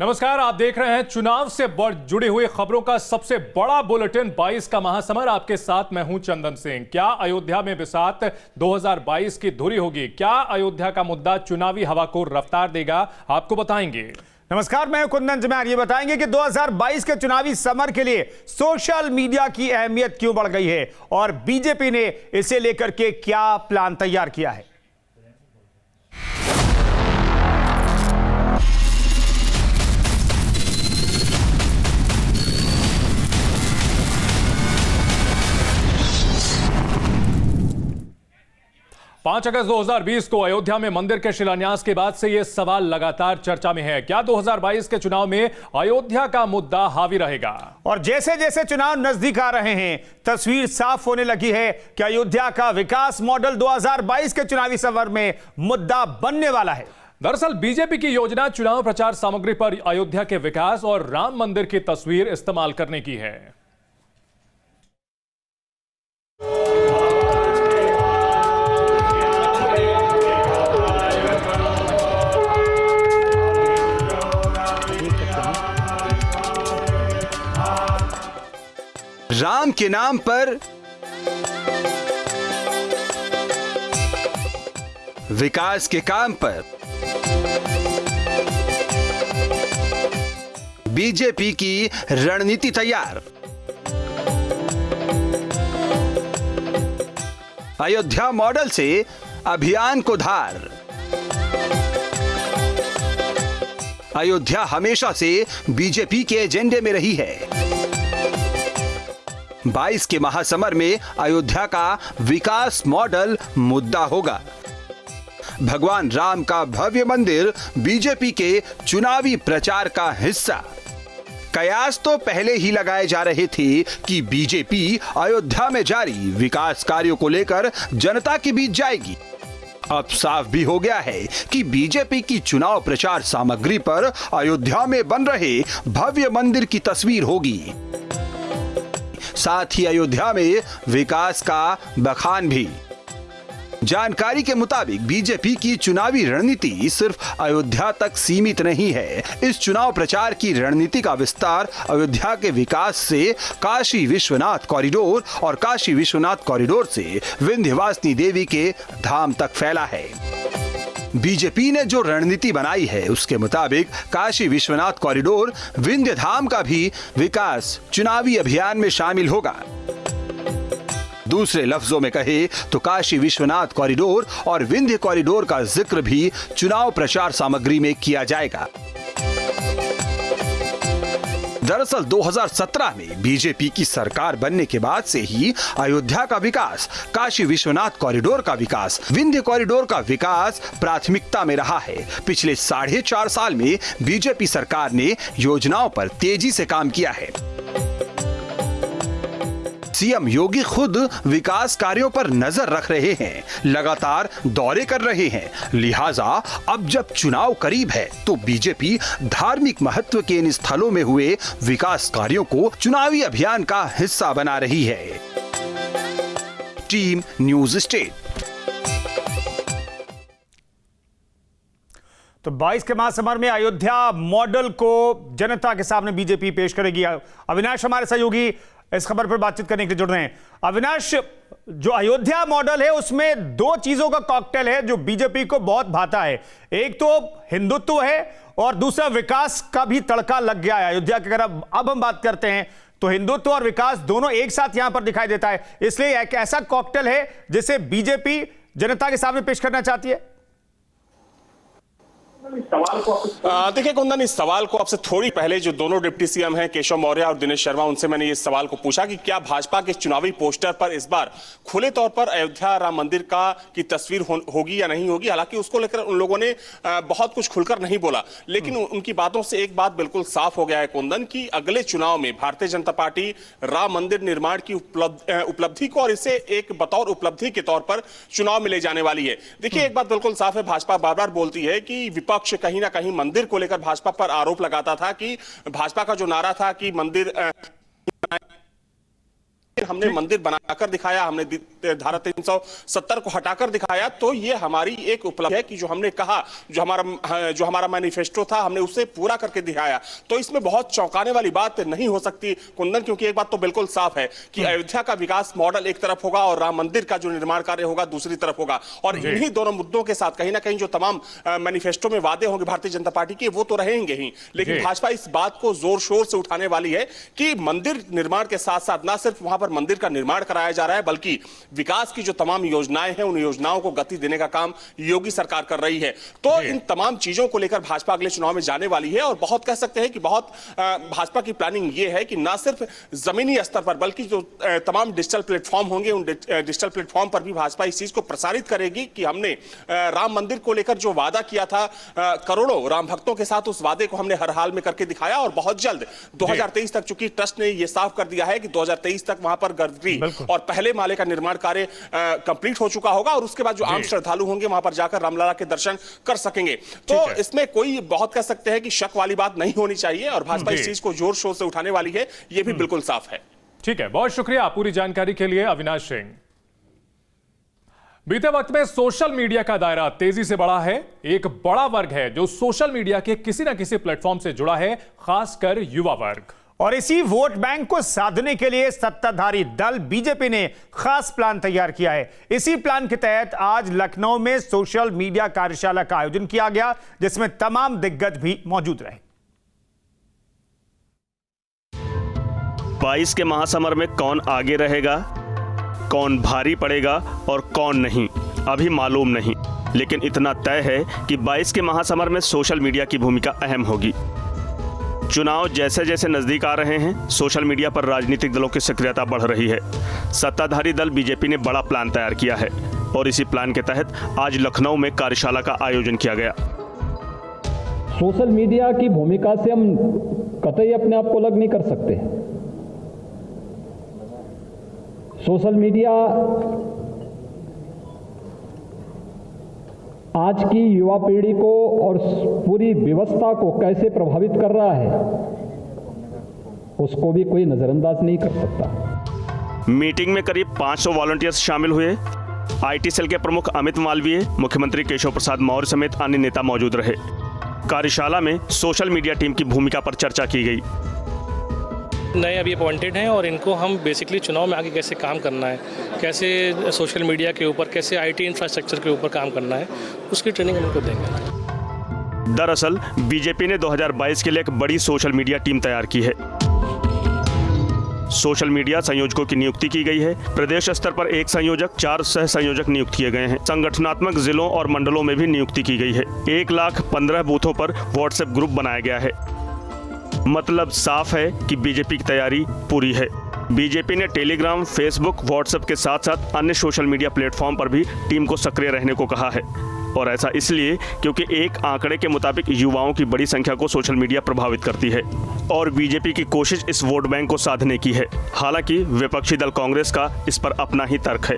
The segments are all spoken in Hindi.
नमस्कार, आप देख रहे हैं चुनाव से जुड़ी हुई खबरों का सबसे बड़ा बुलेटिन 22 का महासमर। आपके साथ मैं हूं चंदन सिंह। क्या अयोध्या में बिसात 2022 की धुरी होगी? क्या अयोध्या का मुद्दा चुनावी हवा को रफ्तार देगा? आपको बताएंगे। नमस्कार, मैं कुंदन जमैर। ये बताएंगे कि 2022 के चुनावी समर के लिए सोशल मीडिया की अहमियत क्यों बढ़ गई है और बीजेपी ने इसे लेकर के क्या प्लान तैयार किया है। पांच अगस्त 2020 को अयोध्या में मंदिर के शिलान्यास के बाद से यह सवाल लगातार चर्चा में है। क्या 2022 के चुनाव में अयोध्या का मुद्दा हावी रहेगा? और जैसे जैसे चुनाव नजदीक आ रहे हैं, तस्वीर साफ होने लगी है कि अयोध्या का विकास मॉडल 2022 के चुनावी समर में मुद्दा बनने वाला है। दरअसल बीजेपी की योजना चुनाव प्रचार सामग्री पर अयोध्या के विकास और राम मंदिर की तस्वीर इस्तेमाल करने की है। राम के नाम पर विकास के काम पर बीजेपी की रणनीति तैयार। अयोध्या मॉडल से अभियान को धार। अयोध्या हमेशा से बीजेपी के एजेंडे में रही है। 22 के महासमर में अयोध्या का विकास मॉडल मुद्दा होगा। भगवान राम का भव्य मंदिर बीजेपी के चुनावी प्रचार का हिस्सा। कयास तो पहले ही लगाए जा रहे थे कि बीजेपी अयोध्या में जारी विकास कार्यों को लेकर जनता के बीच जाएगी। अब साफ भी हो गया है कि बीजेपी की चुनाव प्रचार सामग्री पर अयोध्या में बन रहे भव्य मंदिर की तस्वीर होगी। साथ ही अयोध्या में विकास का बखान भी। जानकारी के मुताबिक बीजेपी की चुनावी रणनीति सिर्फ अयोध्या तक सीमित नहीं है। इस चुनाव प्रचार की रणनीति का विस्तार अयोध्या के विकास से काशी विश्वनाथ कॉरिडोर और काशी विश्वनाथ कॉरिडोर से विंध्यवासिनी देवी के धाम तक फैला है। बीजेपी ने जो रणनीति बनाई है उसके मुताबिक काशी विश्वनाथ कॉरिडोर विंध्य धाम का भी विकास चुनावी अभियान में शामिल होगा। दूसरे लफ्जों में कहे तो काशी विश्वनाथ कॉरिडोर और विंध्य कॉरिडोर का जिक्र भी चुनाव प्रचार सामग्री में किया जाएगा। दरअसल 2017 में बीजेपी की सरकार बनने के बाद से ही अयोध्या का विकास, काशी विश्वनाथ कॉरिडोर का विकास, विंध्य कॉरिडोर का विकास प्राथमिकता में रहा है। पिछले 4.5 साल में बीजेपी सरकार ने योजनाओं पर तेजी से काम किया है। सीएम योगी खुद विकास कार्यों पर नजर रख रहे हैं, लगातार दौरे कर रहे हैं। लिहाजा अब जब चुनाव करीब है तो बीजेपी धार्मिक महत्व के इन स्थलों में हुए विकास कार्यों को चुनावी अभियान का हिस्सा बना रही है। Team news state. तो 22 के महासमर में अयोध्या मॉडल को जनता के सामने बीजेपी पेश करेगी। अविनाश हमारे सहयोगी इस खबर पर बातचीत करने के लिए जुड़ रहे हैं। अविनाश, जो अयोध्या मॉडल है उसमें दो चीजों का कॉकटेल है जो बीजेपी को बहुत भाता है। एक तो हिंदुत्व है और दूसरा विकास का भी तड़का लग गया है अयोध्या की। अगर अब हम बात करते हैं तो हिंदुत्व और विकास दोनों एक साथ यहां पर दिखाई देता है। इसलिए एक ऐसा कॉकटेल है जिसे बीजेपी जनता के सामने पेश करना चाहती है। देखिए कुंदन, इस सवाल को आपसे थोड़ी पहले जो दोनों डिप्टी सीएम हैं केशव मौर्य और दिनेश शर्मा, उनसे मैंने इस सवाल को पूछा कि क्या भाजपा के चुनावी पोस्टर पर इस बार खुले तौर पर अयोध्या राम मंदिर की तस्वीर होगी या नहीं होगी। हालांकि उसको लेकर उन लोगों ने बहुत कुछ खुलकर नहीं बोला, लेकिन उनकी बातों से एक बात बिल्कुल साफ हो गया है कुंदन कि अगले चुनाव में भारतीय जनता पार्टी राम मंदिर निर्माण की उपलब्धि को और इसे एक बतौर उपलब्धि के तौर पर चुनाव में ले जाने वाली है। देखिए एक बात बिल्कुल साफ है, भाजपा बार बार बोलती है कि विपक्ष कहीं ना कहीं मंदिर को लेकर भाजपा पर आरोप लगाता था कि भाजपा का जो नारा था कि मंदिर हमने मंदिर बनाकर दिखाया, हमने धारा 370 को हटाकर दिखाया, तो ये हमारी एक उपलब्धि है कि जो हमने कहा, जो हमारा मैनिफेस्टो था, हमने उसे पूरा करके दिखाया। तो इसमें बहुत चौंकाने वाली बात नहीं हो सकती कुंदन, क्योंकि एक बात तो बिल्कुल साफ है कि अयोध्या का विकास मॉडल एक तरफ होगा और राम मंदिर का जो निर्माण कार्य होगा दूसरी तरफ होगा। और इन्हीं दोनों मुद्दों के साथ कहीं ना कहीं जो तमाम मैनिफेस्टो में वादे होंगे भारतीय जनता पार्टी के, वो तो रहेंगे ही, लेकिन भाजपा इस बात को जोर शोर से उठाने वाली है कि मंदिर निर्माण के साथ साथ न सिर्फ वहां पर मंदिर का निर्माण कराया जा रहा है, बल्कि विकास की जो तमाम योजनाएं हैं उन योजनाओं को गति देने का काम योगी सरकार कर रही है। तो इन तमाम चीजों को लेकर भाजपा अगले चुनाव में जाने वाली है और बहुत कह सकते हैं कि बहुत भाजपा की प्लानिंग ये है कि ना सिर्फ जमीनी स्तर पर बल्कि जो तमाम डिजिटल प्लेटफॉर्म होंगे उन डिजिटल प्लेटफॉर्म पर भी भाजपा इस चीज को प्रसारित करेगी कि हमने राम मंदिर को लेकर जो वादा किया था करोड़ों राम भक्तों के साथ, उस वादे को हमने हर हाल में करके दिखाया और बहुत जल्द 2023 तक, चूंकि ट्रस्ट ने यह साफ कर दिया है कि 2023 तक वहां पर गर्भगृह और पहले माले का निर्माण कार्य कंप्लीट हो चुका होगा और उसके बाद जो आम श्रद्धालु होंगे वहां पर जाकर रामलला के दर्शन कर सकेंगे। तो इसमें कोई बहुत कह सकते हैं कि शक वाली बात नहीं होनी चाहिए और भाजपा इस चीज को जोर शोर से उठाने वाली है, यह भी बिल्कुल साफ है। ठीक है, बहुत शुक्रिया पूरी जानकारी के लिए अविनाश सिंह। बीते वक्त में सोशल मीडिया का दायरा तेजी से बढ़ा है। एक बड़ा वर्ग है जो सोशल मीडिया के किसी न किसी प्लेटफॉर्म से जुड़ा है, खासकर युवा वर्ग। और इसी वोट बैंक को साधने के लिए सत्ताधारी दल बीजेपी ने खास प्लान तैयार किया है। इसी प्लान के तहत आज लखनऊ में सोशल मीडिया कार्यशाला का आयोजन किया गया, जिसमें तमाम दिग्गज भी मौजूद रहे। 22 के महासमर में कौन आगे रहेगा, कौन भारी पड़ेगा और कौन नहीं, अभी मालूम नहीं, लेकिन इतना तय है कि 22 के महासमर में सोशल मीडिया की भूमिका अहम होगी। चुनाव जैसे जैसे नजदीक आ रहे हैं, सोशल मीडिया पर राजनीतिक दलों की सक्रियता बढ़ रही है। सत्ताधारी दल बीजेपी ने बड़ा प्लान तैयार किया है और इसी प्लान के तहत आज लखनऊ में कार्यशाला का आयोजन किया गया। सोशल मीडिया की भूमिका से हम कतई अपने आप को अलग नहीं कर सकते। सोशल मीडिया आज की युवा पीढ़ी को और पूरी व्यवस्था को कैसे प्रभावित कर रहा है, उसको भी कोई नजरअंदाज नहीं कर सकता। मीटिंग में करीब 500 वॉलंटियर्स शामिल हुए। आईटी सेल के प्रमुख अमित मालवीय, मुख्यमंत्री केशव प्रसाद मौर्य समेत अन्य नेता मौजूद रहे। कार्यशाला में सोशल मीडिया टीम की भूमिका पर चर्चा की गई। नए अभी अपॉइंटेड हैं और इनको हम बेसिकली चुनाव में आगे कैसे काम करना है, कैसे सोशल मीडिया के ऊपर, कैसे आईटी इंफ्रास्ट्रक्चर के ऊपर काम करना है, उसकी ट्रेनिंग हम इनको देंगे। दरअसल बीजेपी ने 2022 के लिए एक बड़ी सोशल मीडिया टीम तैयार की है। सोशल मीडिया संयोजकों की नियुक्ति की गई है। प्रदेश स्तर पर 1 संयोजक, 4 सह संयोजक नियुक्त किए गए हैं। संगठनात्मक जिलों और मंडलों में भी नियुक्ति की गई है। 1,15,000 बूथों पर व्हाट्सएप ग्रुप बनाया गया है। मतलब साफ है कि बीजेपी की तैयारी पूरी है। बीजेपी ने टेलीग्राम, फेसबुक, व्हाट्सएप के साथ साथ अन्य सोशल मीडिया प्लेटफॉर्म पर भी टीम को सक्रिय रहने को कहा है। और ऐसा इसलिए क्योंकि एक आंकड़े के मुताबिक युवाओं की बड़ी संख्या को सोशल मीडिया प्रभावित करती है और बीजेपी की कोशिश इस वोट बैंक को साधने की है। हालांकि विपक्षी दल कांग्रेस का इस पर अपना ही तर्क है।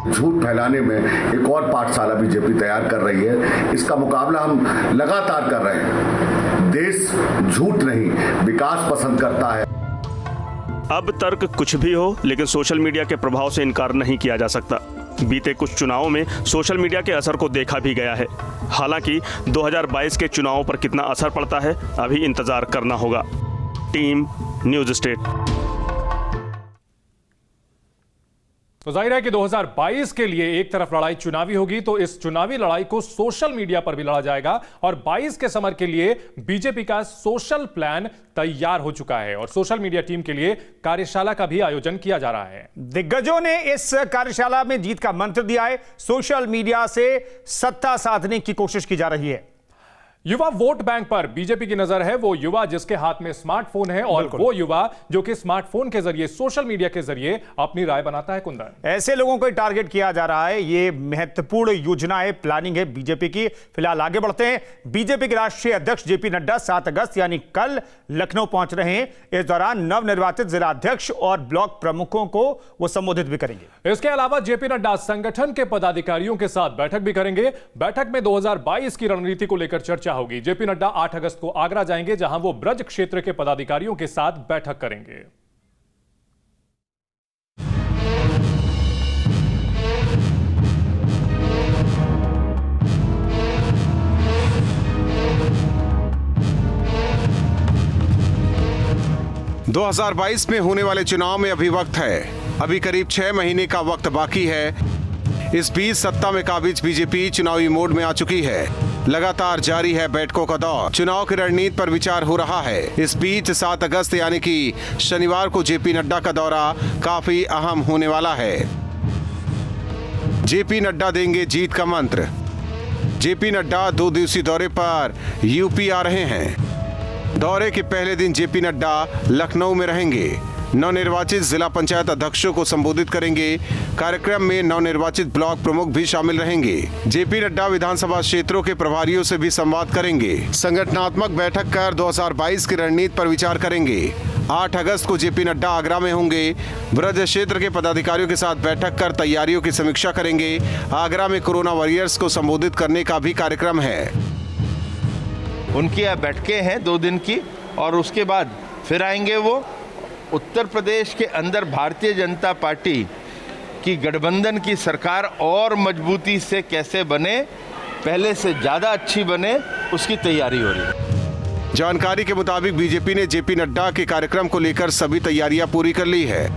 झूठ फैलाने में एक और पाठशाला बीजेपी तैयार कर रही है। इसका मुकाबला हम लगातार कर रहे हैं। देश झूठ नहीं, विकास पसंद करता है। अब तर्क कुछ भी हो, लेकिन सोशल मीडिया के प्रभाव से इनकार नहीं किया जा सकता। बीते कुछ चुनावों में सोशल मीडिया के असर को देखा भी गया है। हालांकि 2022 के चुनावों पर कितना असर पड़ता है, अभी इंतजार करना होगा। Team news state. तो जाहिर है कि 2022 के लिए एक तरफ लड़ाई चुनावी होगी, तो इस चुनावी लड़ाई को सोशल मीडिया पर भी लड़ा जाएगा और 22 के समर के लिए बीजेपी का सोशल प्लान तैयार हो चुका है और सोशल मीडिया टीम के लिए कार्यशाला का भी आयोजन किया जा रहा है। दिग्गजों ने इस कार्यशाला में जीत का मंत्र दिया है। सोशल मीडिया से सत्ता साधने की कोशिश की जा रही है। युवा वोट बैंक पर बीजेपी की नजर है। वो युवा जिसके हाथ में स्मार्टफोन है और वो युवा जो कि स्मार्टफोन के जरिए, सोशल मीडिया के जरिए अपनी राय बनाता है। कुंदन, ऐसे लोगों को टारगेट किया जा रहा है। ये महत्वपूर्ण योजना है, प्लानिंग है बीजेपी की। फिलहाल आगे बढ़ते हैं। बीजेपी के राष्ट्रीय अध्यक्ष जेपी नड्डा 7 अगस्त यानी कल लखनऊ पहुंच रहे हैं। इस दौरान नवनिर्वाचित जिलाध्यक्ष और ब्लॉक प्रमुखों को वो संबोधित भी करेंगे। इसके अलावा जेपी नड्डा संगठन के पदाधिकारियों के साथ बैठक भी करेंगे। बैठक में 2022 की रणनीति को लेकर चर्चा होगी। जेपी नड्डा 8 अगस्त को आगरा जाएंगे, जहां वो ब्रज क्षेत्र के पदाधिकारियों के साथ बैठक करेंगे। 2022 में होने वाले चुनाव में अभी वक्त है। अभी करीब 6 महीने का वक्त बाकी है। इस बीच सत्ता में काबिज बीजेपी चुनावी मोड में आ चुकी है। लगातार जारी है बैठकों का दौर। चुनाव की रणनीति पर विचार हो रहा है। इस बीच 7 अगस्त यानी कि शनिवार को जेपी नड्डा का दौरा काफी अहम होने वाला है। जेपी नड्डा देंगे जीत का मंत्र। जेपी नड्डा 2 दिवसीय दौरे पर यूपी आ रहे हैं। दौरे के पहले दिन जेपी नड्डा लखनऊ में रहेंगे। नवनिर्वाचित जिला पंचायत अध्यक्षों को संबोधित करेंगे। कार्यक्रम में नवनिर्वाचित ब्लॉक प्रमुख भी शामिल रहेंगे। जेपी नड्डा विधानसभा क्षेत्रों के प्रभारियों से भी संवाद करेंगे। संगठनात्मक बैठक कर 2022 की रणनीति पर विचार करेंगे। 8 अगस्त को जेपी नड्डा आगरा में होंगे। ब्रज क्षेत्र के पदाधिकारियों के साथ बैठक कर तैयारियों की समीक्षा करेंगे। आगरा में कोरोना वॉरियर्स को संबोधित करने का भी कार्यक्रम है। उनकी बैठकें हैं 2 दिन की, और उसके बाद फिर आएंगे वो उत्तर प्रदेश के अंदर भारतीय जनता पार्टी की गठबंधन की सरकार और मजबूती से कैसे बने, पहले से ज़्यादा अच्छी बने, उसकी तैयारी हो रही है। जानकारी के मुताबिक बीजेपी ने जेपी नड्डा के कार्यक्रम को लेकर सभी तैयारियां पूरी कर ली है।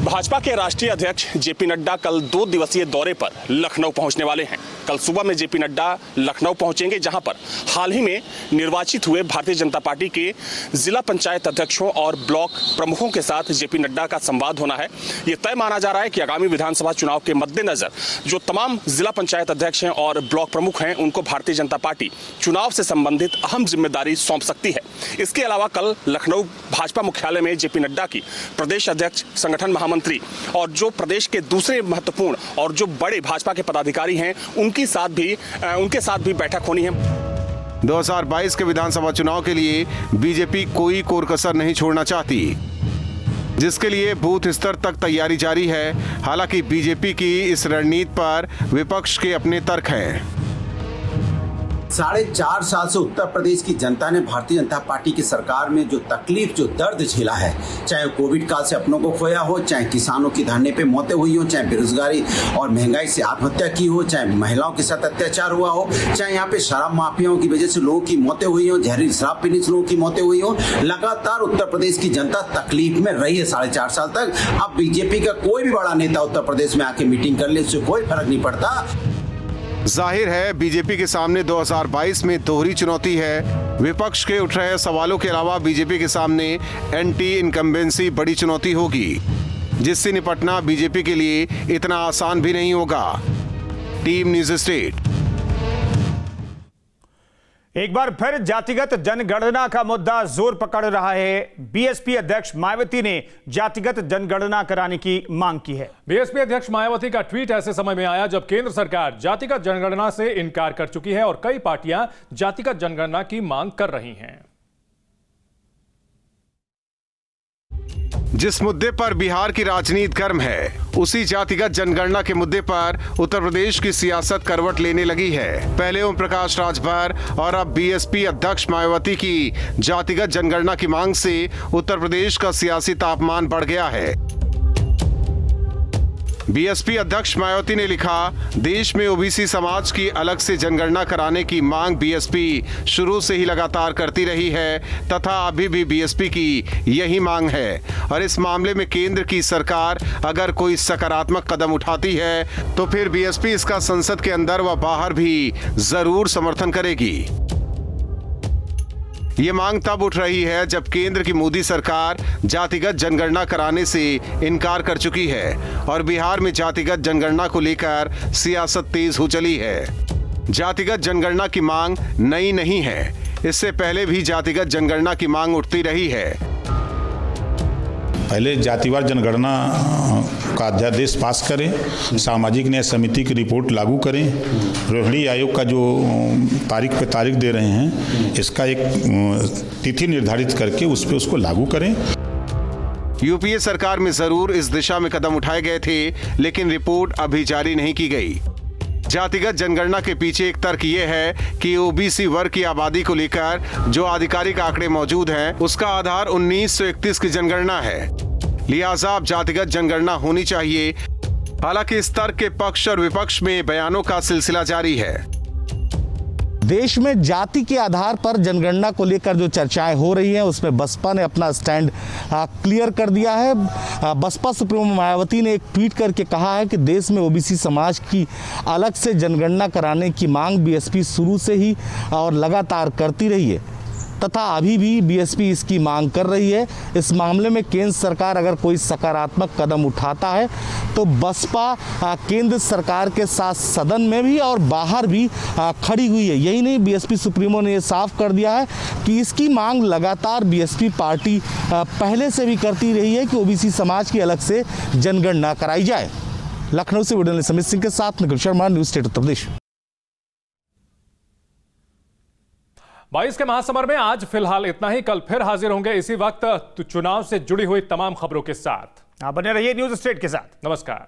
भाजपा के राष्ट्रीय अध्यक्ष जेपी नड्डा कल 2 दिवसीय दौरे पर लखनऊ पहुंचने वाले हैं। कल सुबह में जेपी नड्डा लखनऊ पहुंचेंगे, जहां पर हाल ही में निर्वाचित हुए भारतीय जनता पार्टी के जिला पंचायत अध्यक्षों और ब्लॉक प्रमुखों के साथ जेपी नड्डा का संवाद होना है। ये तय माना जा रहा है कि आगामी विधानसभा चुनाव के मद्देनजर जो तमाम जिला पंचायत अध्यक्ष हैं और ब्लॉक प्रमुख हैं, उनको भारतीय जनता पार्टी चुनाव से संबंधित अहम जिम्मेदारी सौंप सकती है। इसके अलावा कल लखनऊ भाजपा मुख्यालय में जेपी नड्डा की प्रदेश अध्यक्ष, संगठन महामंत्री और जो प्रदेश के दूसरे महत्वपूर्ण और जो बड़े भाजपा के पदाधिकारी हैं, उनके साथ भी बैठक होनी है। 2022 के विधानसभा चुनाव के लिए बीजेपी कोई कोर कसर नहीं छोड़ना चाहती, जिसके लिए बूथ स्तर तक तैयारी जारी है। हालांकि बीजेपी की इस रणनीति पर विपक्ष के अपने तर्क हैं। 4.5 साल से उत्तर प्रदेश की जनता ने भारतीय जनता पार्टी की सरकार में जो तकलीफ, जो दर्द झेला है, चाहे कोविड काल से अपनों को खोया हो, चाहे किसानों की धरने पे मौतें हुई हो, चाहे बेरोजगारी और महंगाई से आत्महत्या की हो, चाहे महिलाओं के साथ अत्याचार हुआ हो, चाहे यहाँ पे शराब माफियाओं की वजह से लोगों की मौतें हुई हो, जहरीली शराब पीने से लोगों की मौतें हुई हो, लगातार उत्तर प्रदेश की जनता तकलीफ में रही है 4.5 साल तक। अब बीजेपी का कोई भी बड़ा नेता उत्तर प्रदेश में आके मीटिंग कर ले, उससे कोई फर्क नहीं पड़ता। जाहिर है बीजेपी के सामने 2022 में दोहरी चुनौती है। विपक्ष के उठ रहे सवालों के अलावा बीजेपी के सामने एंटी इनकम्बेंसी बड़ी चुनौती होगी, जिससे निपटना बीजेपी के लिए इतना आसान भी नहीं होगा। Team news state. एक बार फिर जातिगत जनगणना का मुद्दा जोर पकड़ रहा है। बीएसपी अध्यक्ष मायावती ने जातिगत जनगणना कराने की मांग की है। बीएसपी अध्यक्ष मायावती का ट्वीट ऐसे समय में आया जब केंद्र सरकार जातिगत जनगणना से इनकार कर चुकी है और कई पार्टियां जातिगत जनगणना की मांग कर रही हैं। जिस मुद्दे पर बिहार की राजनीति गर्म है, उसी जातिगत जनगणना के मुद्दे पर उत्तर प्रदेश की सियासत करवट लेने लगी है। पहले ओम प्रकाश राजभर और अब बीएसपी अध्यक्ष मायावती की जातिगत जनगणना की मांग से उत्तर प्रदेश का सियासी तापमान बढ़ गया है। बीएसपी अध्यक्ष मायावती ने लिखा, देश में ओबीसी समाज की अलग से जनगणना कराने की मांग बीएसपी शुरू से ही लगातार करती रही है तथा अभी भी बीएसपी की यही मांग है और इस मामले में केंद्र की सरकार अगर कोई सकारात्मक कदम उठाती है तो फिर बीएसपी इसका संसद के अंदर व बाहर भी जरूर समर्थन करेगी। ये मांग तब उठ रही है जब केंद्र की मोदी सरकार जातिगत जनगणना कराने से इनकार कर चुकी है और बिहार में जातिगत जनगणना को लेकर सियासत तेज हो चली है। जातिगत जनगणना की मांग नई नहीं है, इससे पहले भी जातिगत जनगणना की मांग उठती रही है। पहले जातिवार जनगणना का अध्यादेश पास करें, सामाजिक न्याय समिति की रिपोर्ट लागू करें, रोहिणी आयोग का जो तारीख पे तारीख दे रहे हैं, इसका एक तिथि निर्धारित करके उस पे उसको लागू करें। यूपीए सरकार में जरूर इस दिशा में कदम उठाए गए थे, लेकिन रिपोर्ट अभी जारी नहीं की गई। जातिगत जनगणना के पीछे एक तर्क ये है कि ओबीसी वर्ग की आबादी को लेकर जो आधिकारिक आंकड़े मौजूद हैं, उसका आधार 1931 की जनगणना है, लिहाजा अब जातिगत जनगणना होनी चाहिए। हालांकि इस तर्क के पक्ष और विपक्ष में बयानों का सिलसिला जारी है। देश में जाति के आधार पर जनगणना को लेकर जो चर्चाएं हो रही हैं उसमें बसपा ने अपना स्टैंड क्लियर कर दिया है। बसपा सुप्रीमो मायावती ने एक ट्वीट करके कहा है कि देश में ओबीसी समाज की अलग से जनगणना कराने की मांग बीएसपी शुरू से ही और लगातार करती रही है तथा अभी भी बीएसपी इसकी मांग कर रही है। इस मामले में केंद्र सरकार अगर कोई सकारात्मक कदम उठाता है तो बसपा केंद्र सरकार के साथ सदन में भी और बाहर भी खड़ी हुई है। यही नहीं, बीएसपी सुप्रीमो ने ये साफ कर दिया है कि इसकी मांग लगातार बीएसपी पार्टी पहले से भी करती रही है कि ओबीसी समाज की अलग से जनगणना कराई जाए। लखनऊ से वीडियो समित सिंह के साथ निखिल शर्मा, न्यूज स्टेट उत्तर प्रदेश। 22 के महासमर में आज फिलहाल इतना ही। कल फिर हाजिर होंगे इसी वक्त चुनाव से जुड़ी हुई तमाम खबरों के साथ। आप बने रहिए न्यूज स्टेट के साथ। नमस्कार।